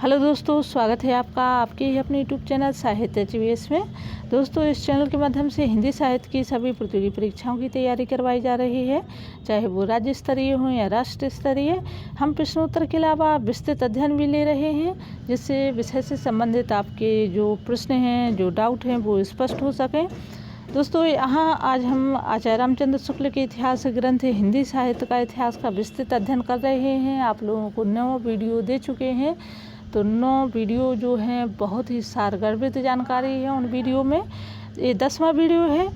Hello दोस्तों, स्वागत है आपका आपके ही अपने यूट्यूब चैनल साहित्य HVS में। दोस्तों, इस चैनल के माध्यम से हिंदी साहित्य की सभी प्रतियोगी परीक्षाओं की तैयारी करवाई जा रही है, चाहे वो राज्य स्तरीय हो या राष्ट्र स्तरीय। हम प्रश्नोत्तर के अलावा विस्तृत अध्ययन भी ले रहे हैं, जिससे विषय से संबंधित आपके जो प्रश्न हैं, जो डाउट हैं, वो स्पष्ट हो सकें। दोस्तों, यहाँ आज हम आचार्य रामचंद्र शुक्ल के इतिहास ग्रंथ हिंदी साहित्य का इतिहास का विस्तृत अध्ययन कर रहे हैं। आप लोगों को 9 वीडियो दे चुके हैं, तो 9 वीडियो जो हैं बहुत ही सारगर्भित जानकारी है उन वीडियो में। ये 10वां वीडियो है।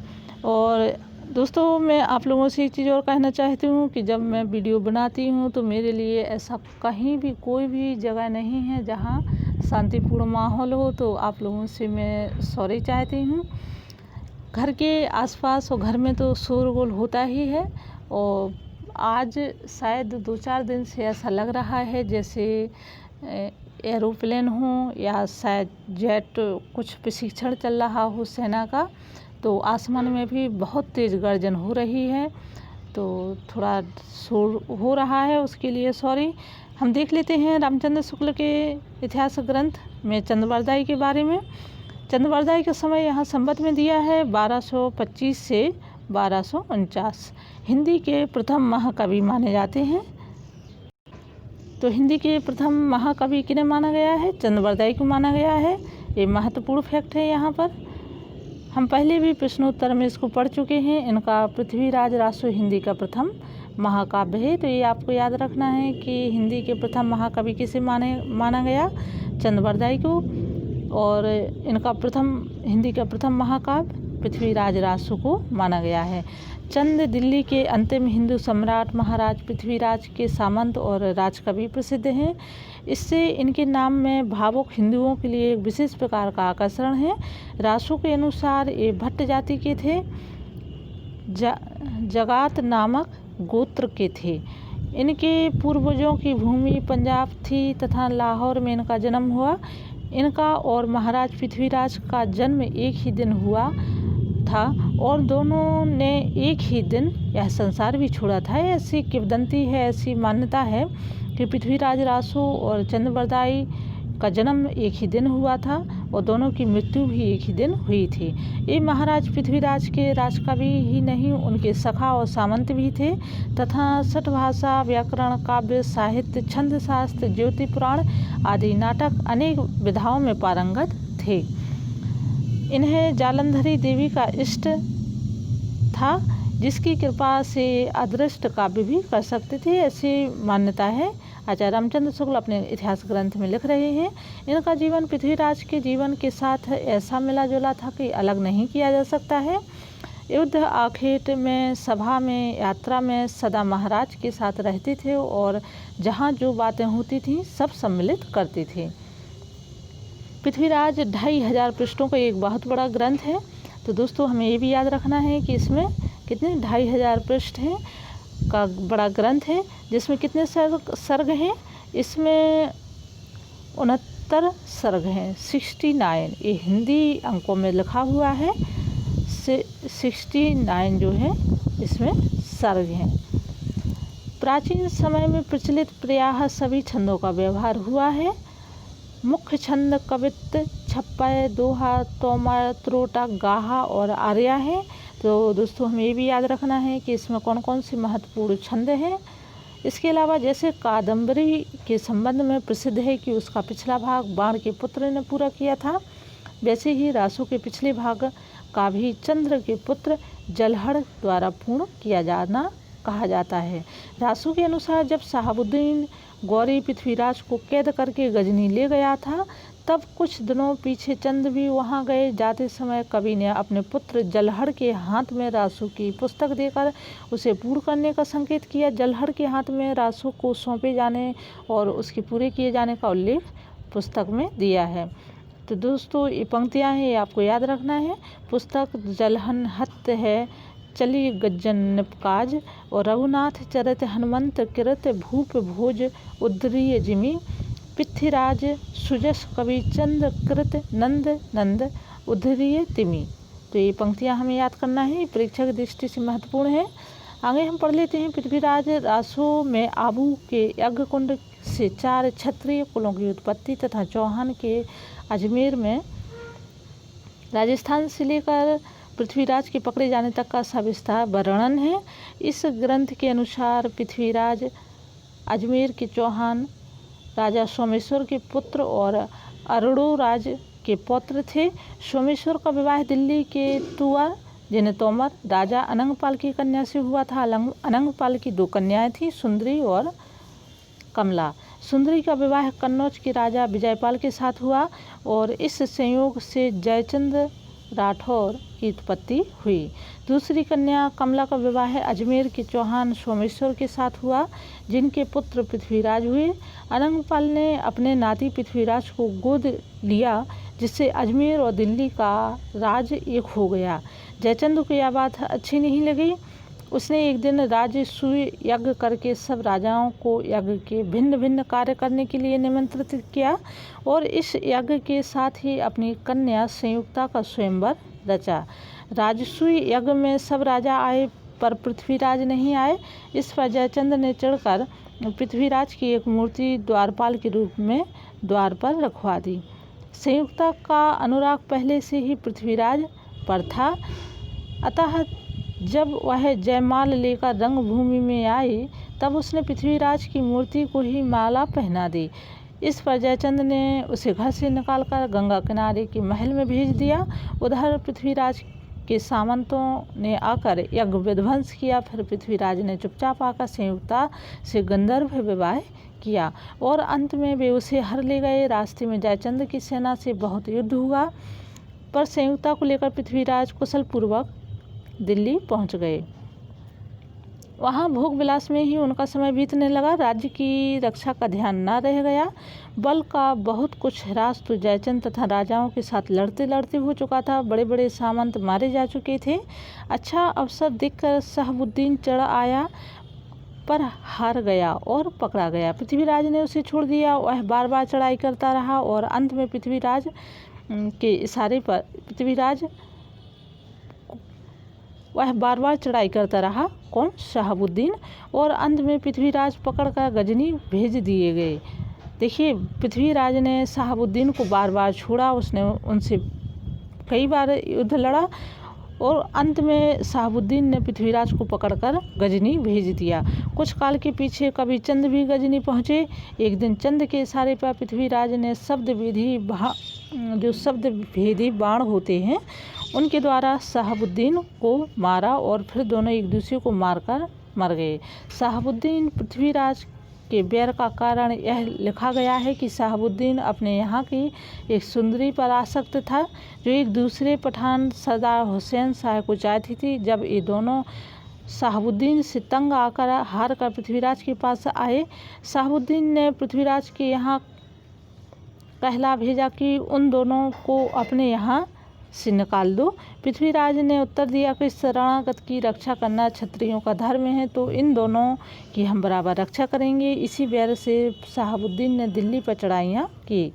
और दोस्तों, मैं आप लोगों से एक चीज़ और कहना चाहती हूँ कि जब मैं वीडियो बनाती हूँ तो मेरे लिए ऐसा कहीं भी कोई भी जगह नहीं है जहाँ शांतिपूर्ण माहौल हो, तो आप लोगों से मैं सॉरी चाहती हूँ। घर के आसपास और घर में तो शोरगुल होता ही है, और आज शायद 2-4 दिन से ऐसा लग रहा है जैसे एरोप्लेन हो या शायद जेट कुछ प्रशिक्षण चल रहा हो सेना का, तो आसमान में भी बहुत तेज़ गर्जन हो रही है, तो थोड़ा शोर हो रहा है, उसके लिए सॉरी। हम देख लेते हैं रामचंद्र शुक्ल के इतिहास ग्रंथ में चंद्रवरदाई के बारे में। चंद्रवरदाई का समय यहाँ संवत में दिया है 1225 से 1249। हिंदी के प्रथम महाकवि माने जाते हैं। तो हिंदी के प्रथम महाकवि किन्हें माना गया है? चंद्रवरदाई को माना गया है। ये महत्वपूर्ण फैक्ट है। यहाँ पर हम पहले भी प्रश्नोत्तर में इसको पढ़ चुके हैं। इनका पृथ्वीराज रासो हिंदी का प्रथम महाकाव्य है। तो ये आपको याद रखना है कि हिंदी के प्रथम महाकवि किसे माना गया? चंद्रवरदाई को। और इनका हिंदी का प्रथम महाकाव्य पृथ्वीराज रासो को माना गया है। चंद दिल्ली के अंतिम हिंदू सम्राट महाराज पृथ्वीराज के सामंत और राजकवि प्रसिद्ध हैं। इससे इनके नाम में भावुक हिंदुओं के लिए एक विशेष प्रकार का आकर्षण है। रासो के अनुसार ये भट्ट जाति के थे, जगात नामक गोत्र के थे। इनके पूर्वजों की भूमि पंजाब थी तथा लाहौर में इनका जन्म हुआ। इनका और महाराज पृथ्वीराज का जन्म एक ही दिन हुआ था और दोनों ने एक ही दिन यह संसार भी छोड़ा था। ऐसी किंवदंती है, ऐसी मान्यता है कि पृथ्वीराज रासो और चंद्रवरदाई का जन्म एक ही दिन हुआ था और दोनों की मृत्यु भी एक ही दिन हुई थी। ये महाराज पृथ्वीराज के राजकवि ही नहीं, उनके सखा और सामंत भी थे तथा सठभाषा, व्याकरण, काव्य, साहित्य, छंद शास्त्र, ज्योति पुराण आदि नाटक अनेक विधाओं में पारंगत थे। इन्हें जालंधरी देवी का इष्ट था, जिसकी कृपा से अदृष्ट काव्य भी कर सकते थे, ऐसी मान्यता है। आचार्य रामचंद्र शुक्ल अपने इतिहास ग्रंथ में लिख रहे हैं, इनका जीवन पृथ्वीराज के जीवन के साथ ऐसा मिला जुला था कि अलग नहीं किया जा सकता है। युद्ध, आखेट में, सभा में, यात्रा में सदा महाराज के साथ रहते थे और जहाँ जो बातें होती थीं सब सम्मिलित करते थे। पृथ्वीराज 2500 पृष्ठों का एक बहुत बड़ा ग्रंथ है। तो दोस्तों, हमें ये भी याद रखना है कि इसमें कितने 2500 पृष्ठ हैं का बड़ा ग्रंथ है, जिसमें कितने सर्ग हैं? इसमें 69 सर्ग हैं, 69। ये हिंदी अंकों में लिखा हुआ है। 69 जो है इसमें सर्ग हैं। प्राचीन समय में प्रचलित प्रायः सभी छंदों का व्यवहार हुआ है। मुख्य छंद कवित्त, छप्पय, दोहा, तोमर, त्रोटा, गाहा और आर्या है। तो दोस्तों, हमें ये भी याद रखना है कि इसमें कौन कौन से महत्वपूर्ण छंद हैं। इसके अलावा जैसे कादम्बरी के संबंध में प्रसिद्ध है कि उसका पिछला भाग बाण के पुत्र ने पूरा किया था, वैसे ही रासो के पिछले भाग का भी चंद्र के पुत्र जलहड़ द्वारा पूर्ण किया जाना कहा जाता है। रासो के अनुसार जब शहाबुद्दीन गौरी पृथ्वीराज को कैद करके गजनी ले गया था, तब कुछ दिनों पीछे चंद भी वहां गए। जाते समय कवि ने अपने पुत्र जलहड़ के हाथ में रासो की पुस्तक देकर उसे पूर्ण करने का संकेत किया। जलहड़ के हाथ में रासो को सौंपे जाने और उसके पूरे किए जाने का उल्लेख पुस्तक में दिया है। तो दोस्तों, ये पंक्तियाँ हैं, ये आपको याद रखना है। पुस्तक जलहन हत है, चली गज्जन निपकाज और रघुनाथ चरित हनुमंत कृत भूप भोज उद्रीय जिमी पृथ्वीराज सुजस कवि चंद्र कृत नंद नंद उद्रीय तिमी। तो ये पंक्तियाँ हमें याद करना है, परीक्षा की दृष्टि से महत्वपूर्ण है। आगे हम पढ़ लेते हैं। पृथ्वीराज रासो में आबू के यज्ञ कुंड इससे 4 क्षत्रिय कुलों की उत्पत्ति तथा चौहान के अजमेर में राजस्थान से लेकर पृथ्वीराज के पकड़े जाने तक का सविस्तार वर्णन है। इस ग्रंथ के अनुसार पृथ्वीराज अजमेर के चौहान राजा सोमेश्वर के पुत्र और अरुणोराज के पौत्र थे। सोमेश्वर का विवाह दिल्ली के तुअर जिन्हें तोमर राजा अनंगपाल की कन्या से हुआ था। अनंगपाल की 2 कन्याएं थीं, सुंदरी और कमला। सुंदरी का विवाह कन्नौज के राजा विजयपाल के साथ हुआ और इस संयोग से जयचंद राठौर की उत्पत्ति हुई। दूसरी कन्या कमला का विवाह अजमेर के चौहान सोमेश्वर के साथ हुआ, जिनके पुत्र पृथ्वीराज हुए। अनंगपाल ने अपने नाती पृथ्वीराज को गोद लिया, जिससे अजमेर और दिल्ली का राज एक हो गया। जयचंद को यह बात अच्छी नहीं लगी। उसने एक दिन राजसूय यज्ञ करके सब राजाओं को यज्ञ के भिन्न भिन्न कार्य करने के लिए निमंत्रित किया और इस यज्ञ के साथ ही अपनी कन्या संयुक्ता का स्वयंवर रचा। राजसूय यज्ञ में सब राजा आए पर पृथ्वीराज नहीं आए। इस पर जयचंद ने चढ़कर पृथ्वीराज की एक मूर्ति द्वारपाल के रूप में द्वार पर रखवा दी। संयुक्ता का अनुराग पहले से ही पृथ्वीराज पर था, अतः जब वह जयमाल लेकर रंगभूमि में आई तब उसने पृथ्वीराज की मूर्ति को ही माला पहना दी। इस पर जयचंद ने उसे घर से निकालकर गंगा किनारे के महल में भेज दिया। उधर पृथ्वीराज के सामंतों ने आकर यज्ञ विध्वंस किया। फिर पृथ्वीराज ने चुपचाप आकर संयुक्ता से गंधर्व विवाह किया और अंत में वे उसे हर ले गए। रास्ते में जयचंद की सेना से बहुत युद्ध हुआ, पर संयुक्ता को लेकर पृथ्वीराज कुशलपूर्वक दिल्ली पहुंच गए। वहां भोग विलास में ही उनका समय बीतने लगा। राज्य की रक्षा का ध्यान न रह गया। बल का बहुत कुछ ह्रास तो जयचंद तथा राजाओं के साथ लड़ते लड़ते हो चुका था। बड़े बड़े सामंत मारे जा चुके थे। अच्छा अवसर देखकर शहाबुद्दीन चढ़ आया, पर हार गया और पकड़ा गया। पृथ्वीराज ने उसे छोड़ दिया। वह बार बार चढ़ाई करता रहा और अंत में पृथ्वीराज के इशारे पर वह बार बार चढ़ाई करता रहा, कौन, शहाबुद्दीन, और अंत में पृथ्वीराज पकड़कर गजनी भेज दिए गए। देखिए, पृथ्वीराज ने शहाबुद्दीन को बार बार छोड़ा, उसने उनसे कई बार युद्ध लड़ा और अंत में शहाबुद्दीन ने पृथ्वीराज को पकड़कर गजनी भेज दिया। कुछ काल के पीछे कभी चंद भी गजनी पहुँचे। एक दिन चंद के इशारे पर पृथ्वीराज ने शब्द भेदी बाण होते हैं उनके द्वारा शहाबुद्दीन को मारा और फिर दोनों एक दूसरे को मारकर मर गए। शहाबुद्दीन पृथ्वीराज के बैर का कारण यह लिखा गया है कि शहाबुद्दीन अपने यहाँ की एक सुंदरी पर आसक्त था, जो एक दूसरे पठान सरदार हुसैन शाह को चाहती थी। जब ये दोनों शहाबुद्दीन से तंग आकर हार कर पृथ्वीराज के पास आए, शहाबुद्दीन ने पृथ्वीराज के यहाँ कहला भेजा कि उन दोनों को अपने यहाँ से निकाल दो। पृथ्वीराज ने उत्तर दिया कि शरणागत की रक्षा करना क्षत्रियों का धर्म है, तो इन दोनों की हम बराबर रक्षा करेंगे। इसी बैर से शहाबुद्दीन ने दिल्ली पर चढ़ाइयाँ की।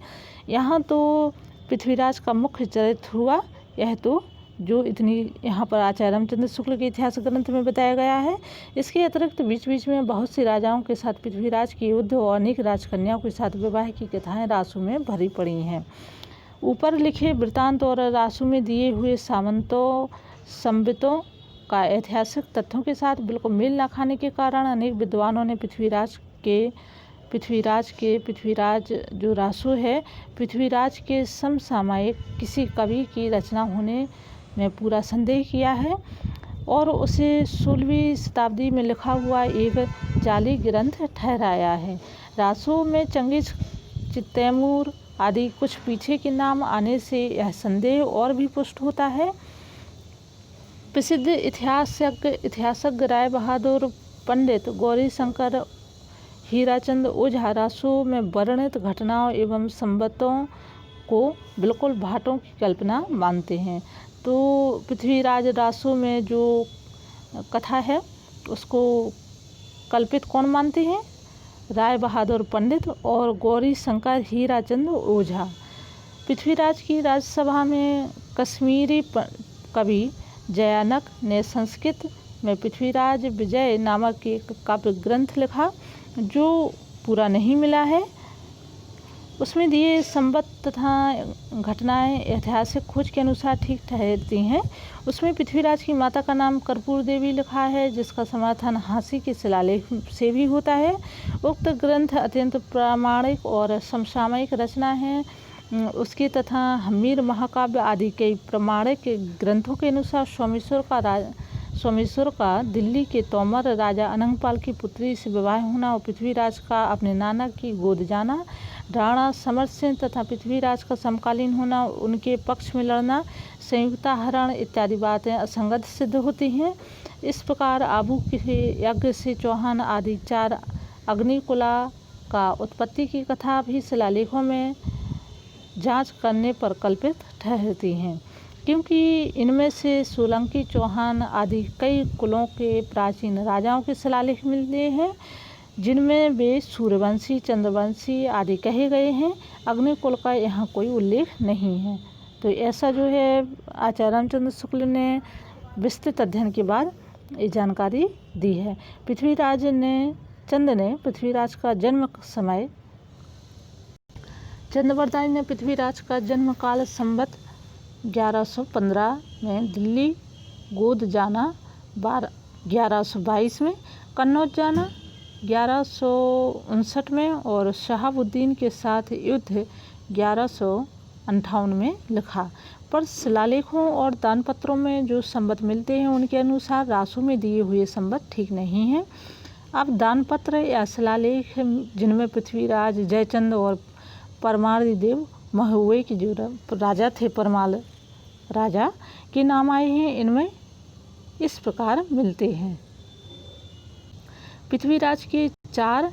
यहाँ तो पृथ्वीराज का मुख्य चरित्र हुआ। यह तो जो इतनी यहाँ पर आचार्य रामचंद्र शुक्ल के इतिहास ग्रंथ में बताया गया है। इसके अतिरिक्त बीच बीच में बहुत सी राजाओं के साथ पृथ्वीराज की युद्ध और अनेक राजकन्याओं के साथ विवाह की कथाएं रासु में भरी पड़ी हैं। ऊपर लिखे वृत्तांत और रासु में दिए हुए संबितों का ऐतिहासिक तथ्यों के साथ बिल्कुल मेल न खाने के कारण अनेक विद्वानों ने पृथ्वीराज जो रासु है, पृथ्वीराज के समसामयिक किसी कवि की रचना होने में पूरा संदेह किया है और उसे 16वीं शताब्दी में लिखा हुआ एक जाली ग्रंथ ठहराया है। रासु में चंगेज, तैमूर आदि कुछ पीछे के नाम आने से यह संदेह और भी पुष्ट होता है। प्रसिद्ध इतिहासज्ञ राय बहादुर पंडित गौरीशंकर हीराचंद ओझा रासु में वर्णित घटनाओं एवं संबतों को बिल्कुल भाटों की कल्पना मानते हैं। तो पृथ्वीराज रासु में जो कथा है उसको कल्पित कौन मानते हैं? राय बहादुर पंडित और गौरीशंकर हीराचंद ओझा। पृथ्वीराज की राजसभा में कश्मीरी कवि जयानक ने संस्कृत में पृथ्वीराज विजय नामक एक काव्य ग्रंथ लिखा, जो पूरा नहीं मिला है। उसमें दिए संबत तथा घटनाएं ऐतिहासिक खोज के अनुसार ठीक ठहरती हैं। उसमें पृथ्वीराज की माता का नाम कर्पूर देवी लिखा है, जिसका समर्थन हांसी के शिलालेख से भी होता है। उक्त ग्रंथ अत्यंत प्रामाणिक और समसामयिक रचना है। उसके तथा हम्मीर महाकाव्य आदि कई प्रामाणिक ग्रंथों के अनुसार सोमेश्वर का दिल्ली के तोमर राजा अनंगपाल की पुत्री से विवाह होना और पृथ्वीराज का अपने नाना की गोद जाना, राणा समर सेन तथा पृथ्वीराज का समकालीन होना, उनके पक्ष में लड़ना, संयुक्ताहरण इत्यादि बातें असंगत सिद्ध होती हैं। इस प्रकार आबू के यज्ञ से चौहान आदि 4 अग्निकुला का उत्पत्ति की कथा भी शिलालेखों में जांच करने पर कल्पित ठहरती हैं, क्योंकि इनमें से सोलंकी, चौहान आदि कई कुलों के प्राचीन राजाओं के शिलालेख मिलते हैं, जिनमें वे सूर्यवंशी, चंद्रवंशी आदि कहे गए हैं। अग्निकुल का यहाँ कोई उल्लेख नहीं है। तो ऐसा जो है आचार्य रामचंद्र शुक्ल ने विस्तृत अध्ययन के बाद ये जानकारी दी है। चंद ने पृथ्वीराज का जन्म समय, चंद्रवर्दाई ने पृथ्वीराज का जन्म काल संवत 1115 में दिल्ली गोद जाना, 1122 में कन्नौज जाना, 1159 में और शहाबुद्दीन के साथ युद्ध 1158 में लिखा। पर शिलालेखों और दानपत्रों में जो संवत मिलते हैं उनके अनुसार रासों में दिए हुए संवत ठीक नहीं हैं। अब दानपत्र या शिलालेख जिनमें पृथ्वीराज, जयचंद और परमार देव महुए के जो राजा थे, परमाल राजा के नाम आए हैं, इनमें इस प्रकार मिलते हैं। पृथ्वीराज के 4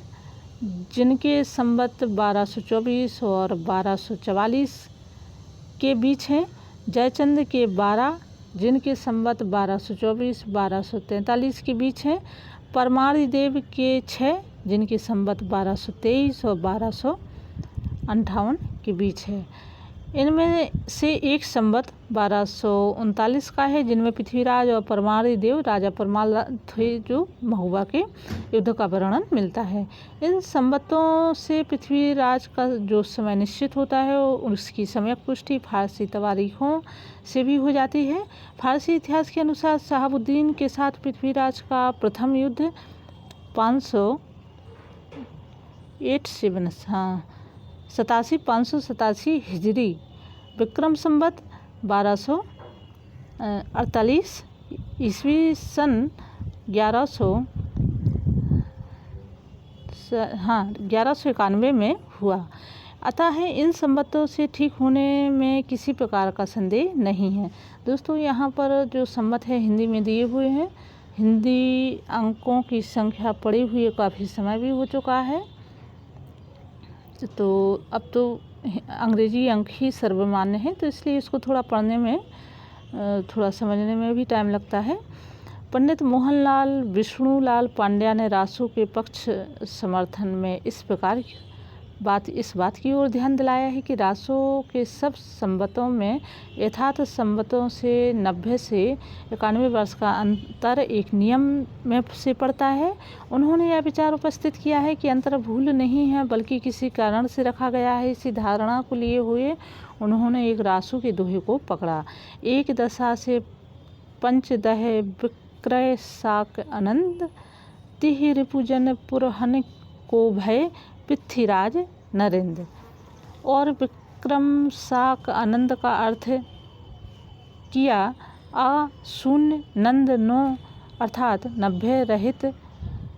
जिनके संवत 1224 और 1244 के बीच हैं, जयचंद के 12 जिनके संवत 1224 1243 के बीच हैं, परमार देव के 6 जिनके संवत 1223 और 1258 के बीच है। इनमें से एक संवत 1239 का है, जिनमें पृथ्वीराज और परमार देव राजा परमाल थे जो महुआ के युद्ध का वर्णन मिलता है। इन संवतों से पृथ्वीराज का जो समय निश्चित होता है उसकी समय पुष्टि फारसी तवारीखों से भी हो जाती है। फारसी इतिहास के अनुसार शहाबुद्दीन के साथ पृथ्वीराज का प्रथम युद्ध 587 हिजरी विक्रम संवत 1248 ईस्वी सन 1191 में हुआ। अतः इन संवतों से ठीक होने में किसी प्रकार का संदेह नहीं है। दोस्तों, यहाँ पर जो संवत है हिंदी में दिए हुए हैं। हिंदी अंकों की संख्या पड़ी हुई काफ़ी समय भी हो चुका है, तो अब तो अंग्रेजी अंक ही सर्वमान्य है, तो इसलिए इसको थोड़ा पढ़ने में, थोड़ा समझने में भी टाइम लगता है। पंडित मोहनलाल विष्णुलाल पांड्या ने रासों के पक्ष समर्थन में इस बात की ओर ध्यान दिलाया है कि रासों के सब संवतों में यथार्थ संवतों से 90 से 91 वर्ष का अंतर एक नियम में से पड़ता है। उन्होंने यह विचार उपस्थित किया है कि अंतर भूल नहीं है बल्कि किसी कारण से रखा गया है। इसी धारणा को लिए हुए उन्होंने एक रासु के दोहे को पकड़ा। एक दशा से पंचदह विक्रय साक आनंद, तिहि रिपुजन पुरहन को भय पृथ्वीराज नरेंद्र। और विक्रम साक आनंद का अर्थ किया अशून्य नंद 9 अर्थात 90 रहित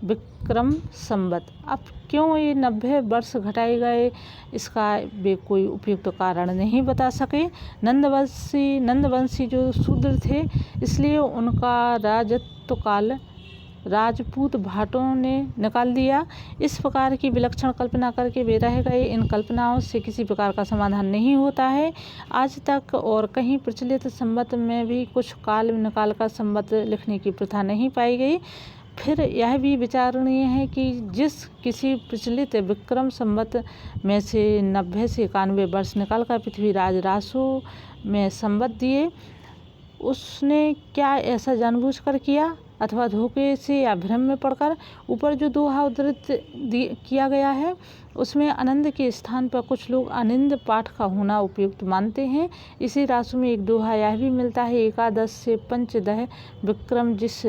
विक्रम संवत। अब क्यों ये 90 वर्ष घटाए गए, इसका वे कोई उपयुक्त कारण नहीं बता सके। नंदवंशी जो शूद्र थे, इसलिए उनका राजत्व काल राजपूत भाटों ने निकाल दिया। इस प्रकार की विलक्षण कल्पना करके वे रह गए। इन कल्पनाओं से किसी प्रकार का समाधान नहीं होता है। आज तक और कहीं प्रचलित संवत में भी कुछ काल निकाल कर संवत लिखने की प्रथा नहीं पाई गई। फिर यह भी विचारणीय है कि जिस किसी प्रचलित विक्रम संवत में से 90 से 91 वर्ष निकाल कर पृथ्वीराज रासों में संवत दिए, उसने क्या ऐसा जानबूझकर किया अथवा धोखे से या भ्रम में पड़कर। ऊपर जो दोहा उद्धृत किया गया है उसमें आनंद के स्थान पर कुछ लोग अनिंद पाठ का होना उपयुक्त मानते हैं। इसी रासु में एक दोहा यह भी मिलता है, एकादश से पंचदह विक्रम जिस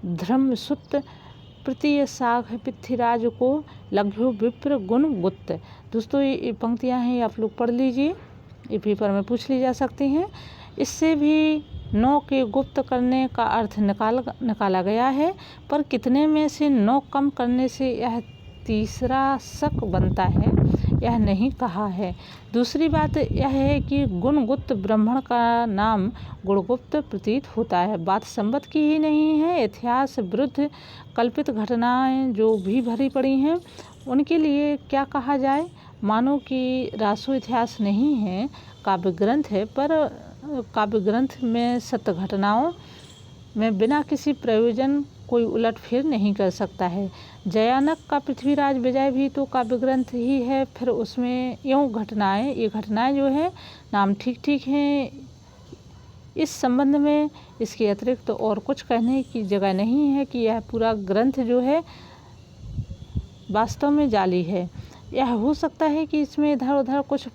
धर्मसुत प्रीतिय साख पृथ्वीराज को लघ्यो विप्र गुण गुप्त। दोस्तों ये पंक्तियां हैं, आप लोग पढ़ लीजिए, ये पेपर में पूछ ली जा सकती हैं। इससे भी 9 के गुप्त करने का अर्थ निकाला गया है, पर कितने में से 9 कम करने से यह तीसरा शक बनता है, यह नहीं कहा है। दूसरी बात यह है कि गुणगुप्त ब्राह्मण का नाम गुणगुप्त प्रतीत होता है। बात संबत की ही नहीं है, इतिहास विरुद्ध कल्पित घटनाएं जो भी भरी पड़ी हैं उनके लिए क्या कहा जाए। मानो कि रासु इतिहास नहीं है, काव्य ग्रंथ है, पर काव्य ग्रंथ में सत्य घटनाओं में बिना किसी प्रयोजन कोई उलटफेर नहीं कर सकता है। जयानक का पृथ्वीराज विजय भी तो काव्य ग्रंथ ही है, फिर उसमें ये घटनाएं जो है नाम ठीक ठीक हैं। इस संबंध में इसके अतिरिक्त तो और कुछ कहने की जगह नहीं है कि यह पूरा ग्रंथ जो है वास्तव में जाली है। यह हो सकता है कि इसमें इधर उधर कुछ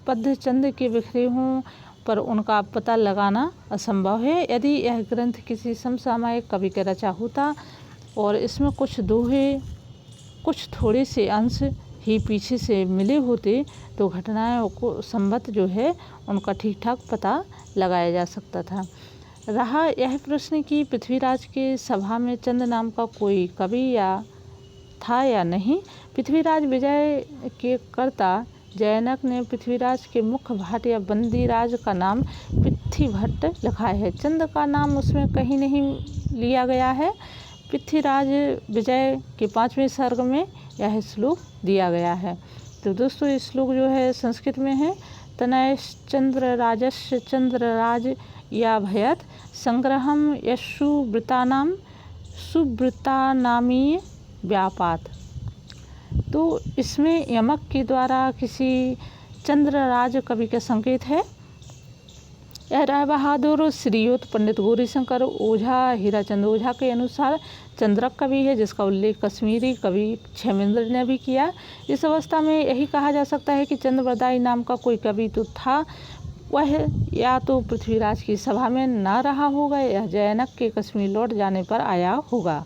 पद्य चंद के बिखरे हों, पर उनका पता लगाना असंभव है। यदि यह ग्रंथ किसी समसामयिक कवि का रचा होता और इसमें कुछ दोहे, कुछ थोड़े से अंश ही पीछे से मिले होते तो घटनाओं को संबत जो है उनका ठीक ठाक पता लगाया जा सकता था। रहा यह प्रश्न कि पृथ्वीराज के सभा में चंद नाम का कोई कवि था या नहीं। पृथ्वीराज विजय के कर्ता जयनक ने पृथ्वीराज के मुख्य भाट या बंदीराज का नाम पृथ्वीभट्ट लिखा है। चंद का नाम उसमें कहीं नहीं लिया गया है। पृथ्वीराज विजय के 5वें सर्ग में यह श्लोक दिया गया है। तो दोस्तों ये श्लोक जो है संस्कृत में है। तनयश्चंद्र राजस्य चंद्रराज या भयत संग्रहम यशुवृतानाम सुवृतानामीय व्यापात। तो इसमें यमक के द्वारा किसी चंद्रराज कवि का संकेत है। यह राय बहादुर श्रीयुत पंडित गौरीशंकर ओझा हीराचंद ओझा के अनुसार चंद्रक कवि है, जिसका उल्लेख कश्मीरी कवि क्षेमेंद्र ने भी किया। इस अवस्था में यही कहा जा सकता है कि चंद्रवरदायी नाम का कोई कवि तो था, वह या तो पृथ्वीराज की सभा में न रहा होगा या जयनक के कश्मीर लौट जाने पर आया होगा।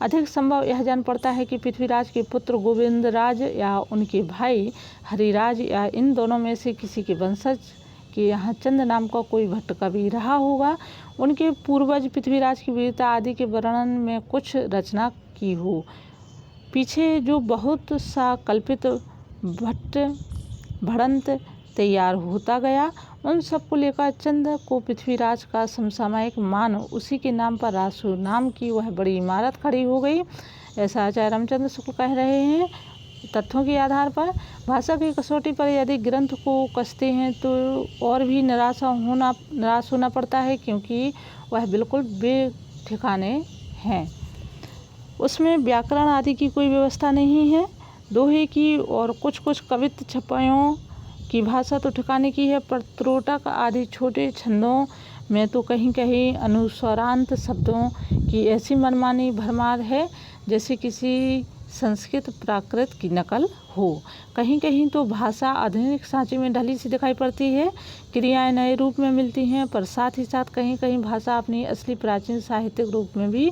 अधिक संभव यह जान पड़ता है कि पृथ्वीराज के पुत्र गोविंदराज या उनके भाई हरिराज या इन दोनों में से किसी के वंशज के यहाँ चंद नाम का कोई भट्ट कवि रहा होगा। उनके पूर्वज पृथ्वीराज की वीरता आदि के वर्णन में कुछ रचना की हो। पीछे जो बहुत सा कल्पित भट्ट भड़ंत तैयार होता गया, उन सबको लेकर चंद को पृथ्वीराज का समसामयिक मान उसी के नाम पर रासु नाम की वह बड़ी इमारत खड़ी हो गई, ऐसा आचार्य रामचंद्र शुक्ल कह रहे हैं। तथ्यों के आधार पर भाषा की कसौटी पर यदि ग्रंथ को कसते हैं तो और भी निराश होना पड़ता है, क्योंकि वह बिल्कुल बेठिकाने हैं। उसमें व्याकरण आदि की कोई व्यवस्था नहीं है। दोहे की और कुछ कवित्व छपायों की भाषा तो ठिकाने की है, पर त्रोटक आदि छोटे छंदों में तो कहीं कहीं अनुस्वारांत शब्दों की ऐसी मनमानी भरमार है जैसे किसी संस्कृत प्राकृत की नकल हो। कहीं कहीं तो भाषा आधुनिक सांचे में ढली सी दिखाई पड़ती है, क्रियाएं नए रूप में मिलती हैं, पर साथ ही साथ कहीं कहीं भाषा अपनी असली प्राचीन साहित्यिक रूप में भी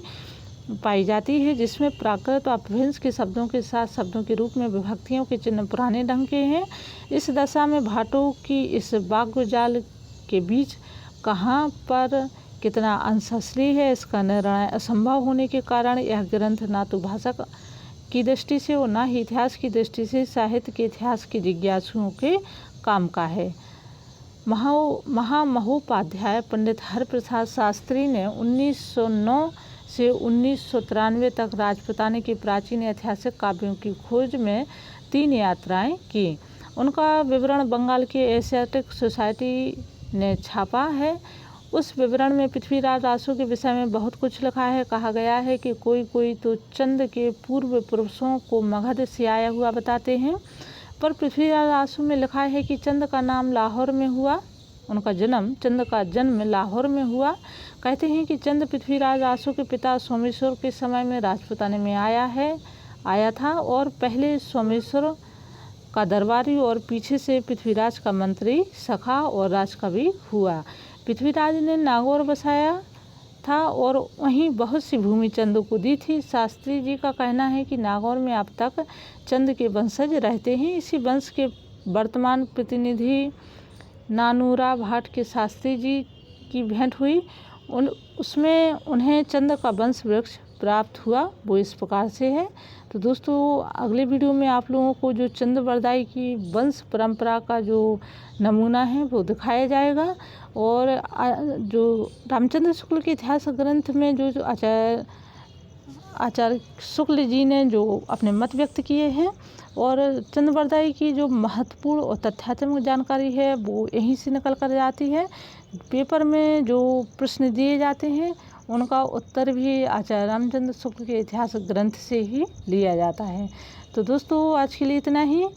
पाई जाती है, जिसमें प्राकृत और अपभ्रंश के शब्दों के साथ शब्दों के रूप में विभक्तियों के चिन्ह पुराने ढंग के हैं। इस दशा में भाटों की इस वाग्जाल के बीच कहाँ पर कितना अंश असली है, इसका निर्णय असंभव होने के कारण यह ग्रंथ ना तो भाषा की दृष्टि से और ना ही इतिहास की दृष्टि से साहित्य के इतिहास के जिज्ञासुओं के काम का है। महामहोपाध्याय पंडित हरिप्रसाद शास्त्री ने 1909 से 1993 तक राजपूताने के प्राचीन ऐतिहासिक काव्यों की खोज में 3 यात्राएं की। उनका विवरण बंगाल के एशियाटिक सोसाइटी ने छापा है। उस विवरण में पृथ्वीराज रासु के विषय में बहुत कुछ लिखा है। कहा गया है कि कोई तो चंद के पूर्व पुरुषों को मगध से आया हुआ बताते हैं, पर पृथ्वीराज रासु में लिखा है कि चंद का नाम लाहौर में हुआ उनका जन्म, चंद का जन्म लाहौर में हुआ। कहते हैं कि चंद पृथ्वीराज आशु के पिता सोमेश्वर के समय में राजपुताने में आया था और पहले सोमेश्वर का दरबारी और पीछे से पृथ्वीराज का मंत्री, सखा और राजकवि हुआ। पृथ्वीराज ने नागौर बसाया था और वहीं बहुत सी भूमि चंद को दी थी। शास्त्री जी का कहना है कि नागौर में अब तक चंद के वंशज रहते हैं। इसी वंश के वर्तमान प्रतिनिधि नानूरा भाट के शास्त्री जी की भेंट हुई। उसमें उन्हें चंद का वंश वृक्ष प्राप्त हुआ। वो इस प्रकार से है। तो दोस्तों, अगले वीडियो में आप लोगों को जो चंद बरदाई की वंश परंपरा का जो नमूना है वो दिखाया जाएगा। और जो रामचंद्र शुक्ल के इतिहास ग्रंथ में जो आचार्य शुक्ल जी ने जो अपने मत व्यक्त किए हैं और चंद बरदाई की जो महत्वपूर्ण और तथ्यात्मक जानकारी है वो यहीं से निकल कर जाती है। पेपर में जो प्रश्न दिए जाते हैं उनका उत्तर भी आचार्य रामचंद्र शुक्ल के इतिहास ग्रंथ से ही लिया जाता है। तो दोस्तों, आज के लिए इतना ही।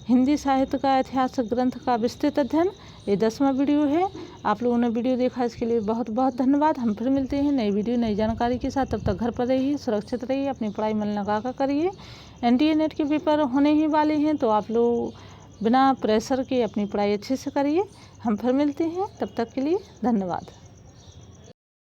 हिंदी साहित्य का इतिहास ग्रंथ का विस्तृत अध्ययन, ये 10वां वीडियो है। आप लोगों ने वीडियो देखा, इसके लिए बहुत बहुत धन्यवाद। हम फिर मिलते हैं नई वीडियो नई जानकारी के साथ। तब तक घर पर रहिए, सुरक्षित रहिए, अपनी पढ़ाई मन लगा कर करिए। NDA नेट के पेपर होने ही वाले हैं, तो आप लोग बिना प्रेशर के अपनी पढ़ाई अच्छे से करिए। हम फिर मिलते हैं, तब तक के लिए धन्यवाद।